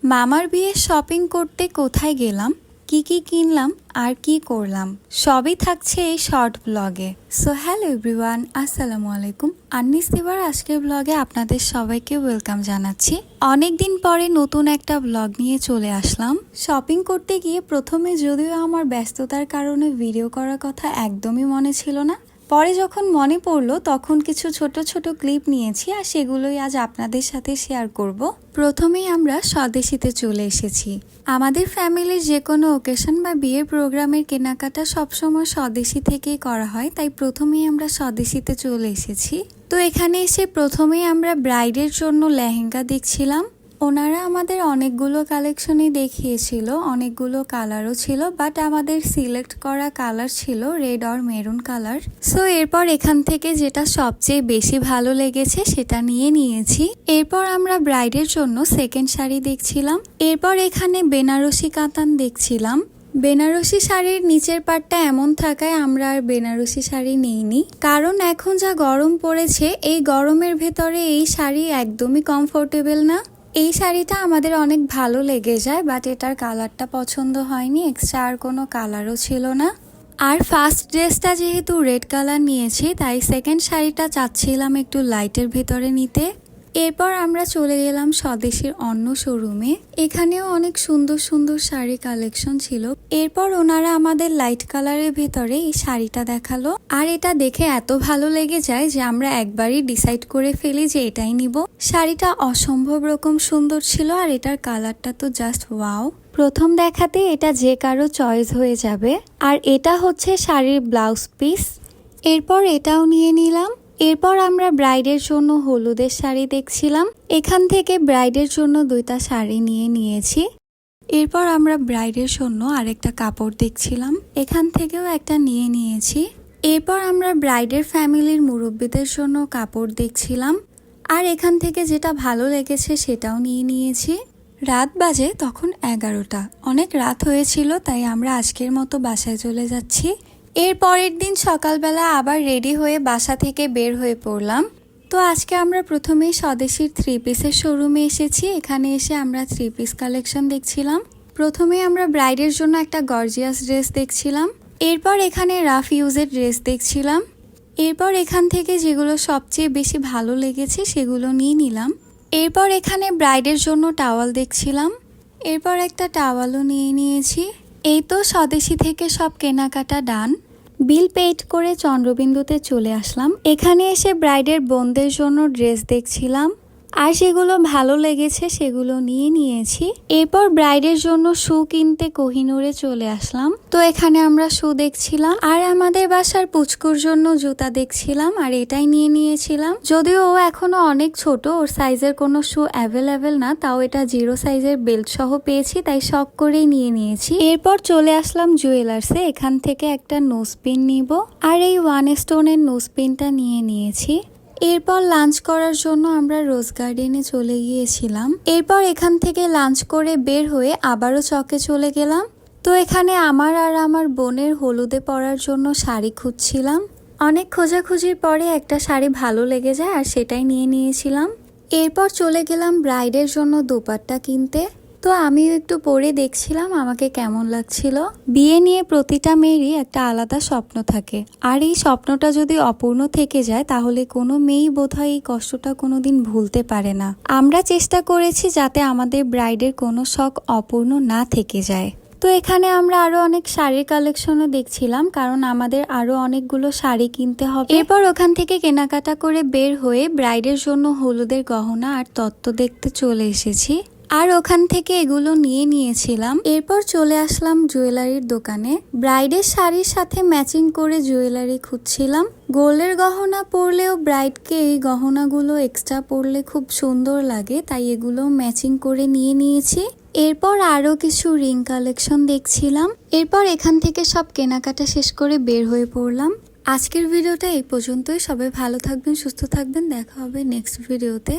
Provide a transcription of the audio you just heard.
মামার বিয়ে শপিং করতে কোথায় গেলাম, কি কি কিনলাম আর কি করলাম সবই থাকছে এই শর্ট ব্লগে। সো হ্যালো এভরিওয়ান, আসসালামু আলাইকুম। আন্নিস দিবার আজকের ব্লগে আপনাদের সবাইকে ওয়েলকাম জানাচ্ছি। অনেক দিন পরে নতুন একটা ব্লগ নিয়ে চলে আসলাম। শপিং করতে গিয়ে প্রথমে যদিও আমার ব্যস্ততার কারণে ভিডিও করার কথা একদমই মনে ছিল না, পরে যখন মনে পড়লো তখন কিছু ছোট ছোট ক্লিপ নিয়েছি আর সেগুলোই আজ আপনাদের সাথে শেয়ার করব। প্রথমেই আমরা স্বদেশীতে চলে এসেছি। আমাদের ফ্যামিলির যে কোনো ওকেশন বা বিয়ের প্রোগ্রামের কেনাকাটা সবসময় স্বদেশী থেকেই করা হয়, তাই প্রথমেই আমরা স্বদেশীতে চলে এসেছি। তো এখানে এসে প্রথমেই আমরা ব্রাইডের জন্য লেহেঙ্গা দেখছিলাম। ওনারা আমাদের অনেকগুলো কালেকশনই দেখিয়েছিল, অনেকগুলো কালারও ছিল, বাট আমাদের সিলেক্ট করা কালার ছিল রেড আর মেরুন কালার। সো এরপর এখান থেকে যেটা সবচেয়ে বেশি ভালো লেগেছে সেটা নিয়ে নিয়েছি। এরপর আমরা ব্রাইডের জন্য সেকেন্ড শাড়ি দেখছিলাম। এরপর এখানে বেনারসি কাতান দেখছিলাম। বেনারসি শাড়ির নিচের পাটটা এমন থাকায় আমরা আর বেনারসি শাড়ি নিইনি, কারণ এখন যা গরম পড়েছে এই গরমের ভেতরে এই শাড়ি একদমই কমফোর্টেবল না। এই শাড়িটা আমাদের অনেক ভালো লেগে যায়, বাট এটার কালারটা পছন্দ হয়নি, এক্সট্রা আর কোনো কালারও ছিল না। আর ফার্স্ট ড্রেসটা যেহেতু রেড কালার নিয়েছি, তাই সেকেন্ড শাড়িটা চাচ্ছিলাম একটু লাইটের ভেতরে নিতে। এরপর আমরা চলে গেলাম স্বদেশীর অন্য শোরুমে। এখানেও অনেক সুন্দর সুন্দর শাড়ি কালেকশন ছিল। এরপর ওনারা আমাদের লাইট কালারের ভেতরে এই শাড়িটা দেখালো, আর এটা দেখে এত ভালো লেগে যায় যে আমরা একবারই ডিসাইড করে ফেলি যে এটাই নিব। শাড়িটা অসম্ভব রকম সুন্দর ছিল আর এটার কালারটা তো জাস্ট ওয়াও। প্রথম দেখাতে এটা যে কারো চয়েস হয়ে যাবে। আর এটা হচ্ছে শাড়ির ব্লাউজ পিস। এরপর এটাও নিয়ে নিলাম। এরপর আমরা ব্রাইডের জন্য হলুদের শাড়ি দেখছিলাম। এখান থেকে ব্রাইডের জন্য দুইটা শাড়ি নিয়ে নিয়েছি। এরপর আমরা ব্রাইডের জন্য আরেকটা কাপড় দেখছিলাম, এখান থেকেও একটা নিয়ে নিয়েছি। এরপর আমরা ব্রাইডের ফ্যামিলির মুরব্বীদের জন্য কাপড় দেখছিলাম, আর এখান থেকে যেটা ভালো লেগেছে সেটাও নিয়ে নিয়েছি। রাত বাজে তখন 11টা, অনেক রাত হয়েছিল, তাই আমরা আজকের মতো বাসায় চলে যাচ্ছি। এর পরের দিন সকালবেলা আবার রেডি হয়ে বাসা থেকে বের হয়ে পড়লাম। তো আজকে আমরা প্রথমেই স্বদেশীর 3 পিসের শোরুমে এসেছি। এখানে এসে আমরা 3 পিস কালেকশন দেখছিলাম। প্রথমে আমরা ব্রাইডের জন্য একটা গর্জিয়াস ড্রেস দেখছিলাম। এরপর এখানে রাফ ইউজের ড্রেস দেখছিলাম। এরপর এখান থেকে যেগুলো সবচেয়ে বেশি ভালো লেগেছে সেগুলো নিয়ে নিলাম। এরপর এখানে ব্রাইডের জন্য টাওয়াল দেখছিলাম। এরপর একটা টাওয়ালও নিয়ে নিয়েছি। এই তো স্বদেশী থেকে সব কেনাকাটা ডান। বিল পেড করে চন্দ্রবিন্দুতে চলে আসলাম। এখানে এসে ব্রাইডের বোনদের জন্য ড্রেস দেখছিলাম, আর সেগুলো ভালো লেগেছে সেগুলো নিয়ে নিয়েছি। এরপর ব্রাইডের জন্য শু কিনতে কোহিনুরে চলে আসলাম। তো এখানে আমরা শু দেখছিলাম, আর আমাদের বাসার পুচকুর জন্য জুতা দেখছিলাম, আর এটাই নিয়ে নিয়েছিলাম। যদিও ও এখনো অনেক ছোট, ওর সাইজের কোনো শু অ্যাভেলেবেল না, তাও এটা 0 সাইজের বেল্ট সহ পেয়েছি, তাই শখ করেই নিয়ে নিয়েছি। এরপর চলে আসলাম জুয়েলার্সে। এখান থেকে একটা নোজপিন নিব, আর এই 1 স্টোনের নোজপিনটা নিয়ে নিয়েছি। এরপর লাঞ্চ করার জন্য আমরা রোজ গার্ডেনে চলে গিয়েছিলাম। এরপর এখান থেকে লাঞ্চ করে বের হয়ে আবারও চকে চলে গেলাম। তো এখানে আমার আর আমার বোনের হলুদে পরার জন্য শাড়ি খুঁজছিলাম। অনেক খোঁজাখুঁজির পরে একটা শাড়ি ভালো লেগে যায়, আর সেটাই নিয়ে নিয়েছিলাম। এরপর চলে গেলাম ব্রাইডের জন্য দোপাট্টা কিনতে। তো আমিও একটু পরে দেখছিলাম আমাকে কেমন লাগছিল। বিয়ে নিয়ে প্রতিটা মেয়েরই একটা আলাদা স্বপ্ন থাকে, আর এই স্বপ্নটা যদি অপূর্ণ থেকে যায় তাহলে কোনো মেয়েই বোধহয় এই কষ্টটা কোনোদিন ভুলতে পারে না। আমরা চেষ্টা করেছি যাতে আমাদের ব্রাইডের কোনো শখ অপূর্ণ না থেকে যায়। তো এখানে আমরা আরো অনেক শাড়ির কালেকশনও দেখছিলাম, কারণ আমাদের আরো অনেকগুলো শাড়ি কিনতে হবে। এরপর ওখান থেকে কেনাকাটা করে বের হয়ে ব্রাইডের জন্য হলুদের গহনা আর তত্ত্ব দেখতে চলে এসেছি, আর ওখান থেকে এগুলো নিয়ে নিয়েছিলাম। এরপর চলে আসলাম জুয়েলারির দোকানে। ব্রাইডের শাড়ির সাথে ম্যাচিং করে জুয়েলারি খুঁজছিলাম। গোল্ডের গহনা পরলেও ব্রাইডকে এই গহনাগুলো এক্সট্রা পরলে খুব সুন্দর লাগে, তাই এগুলো ম্যাচিং করে নিয়ে নিয়েছি। এরপর আরো কিছু রিং কালেকশন দেখছিলাম। এরপর এখান থেকে সব কেনাকাটা শেষ করে বের হয়ে পড়লাম। আজকের ভিডিওটা এই পর্যন্তই। সবাই ভালো থাকবেন, সুস্থ থাকবেন, দেখা হবে নেক্সট ভিডিওতে।